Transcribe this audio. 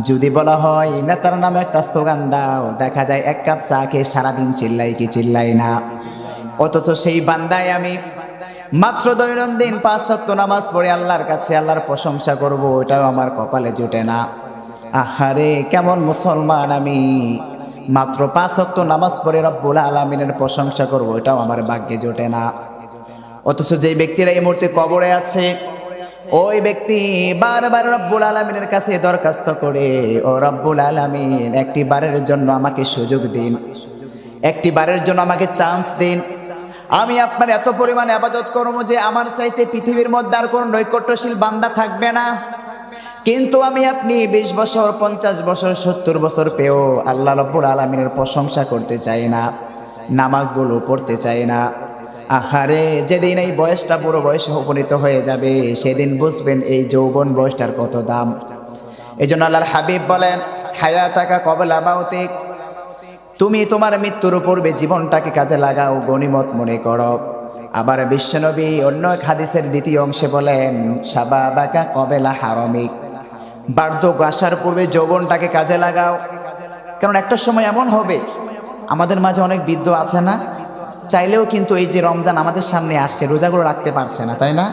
যদি বলা হয় নেতার নামে একটা স্লোগান দাও, দেখা যায় এক কাপ চা খেয়ে সারাদিন চিল্লাই কি চিল্লাই না। অথচ সেই বান্দায় আমি মাত্র দৈনন্দিন 5 ওয়াক্ত নামাজ পড়ে আল্লাহর কাছে আল্লাহর প্রশংসা করব, এটাও আমার কপালে জোটে না। আহারে কেমন মুসলমান আমি, মাত্র 5 ওয়াক্ত নামাজ পড়ে রব্বুল আলামিনের প্রশংসা করব, এটাও আমার ভাগ্যে জোটে না। অথচ যেই ব্যক্তিরা এই মুহূর্তে কবরে আছে, ওই ব্যক্তি বারবার রব্বুল আলামিনের কাছে দরখাস্ত করে, ও রব্বুল আলামিন একটি বারের জন্য আমাকে সুযোগ দিন, একটি বারের জন্য আমাকে চান্স দিন। আমি আপনার এত পরিমাণে ইবাদত করব যে আমার চাইতে পৃথিবীর মধ্যে আর কোনো নৈকট্যশীল বান্দা থাকবে না। কিন্তু আমি আপনি 20 বছর 50 বছর 70 বছর পেয়েও আল্লাহ রব্বুল আলামিনের প্রশংসা করতে চাই না, নামাজগুলো পড়তে চাই না। আহারে যেদিন এই বয়সটা বুড়ো বয়সে উপনীত হয়ে যাবে, সেদিন বুঝবেন এই যৌবন বয়সটার কত দাম। এই জন্য আল্লাহর হাবিব বলেন, হায়াতাকা কবলা মাউতিক, তুমি তোমার মৃত্যুর পূর্বে জীবনটাকে কাজে লাগাও, গনিমত মনে করো। আবার বিশ্বনবী অন্য এক হাদিসের দ্বিতীয় অংশে বলেন, শাবাবাকা কবেলা হারমিক, বার্ধক্য আসার পূর্বে যৌবনটাকে কাজে লাগাও। কারণ একটা সময় এমন হবে, আমাদের মাঝে অনেক বৃদ্ধ আছে না, চাইলেও কিন্তু এই যে রমজান আমাদের সামনে আসছে, রোজাগুলো রাখতে পারছে না, তাই না?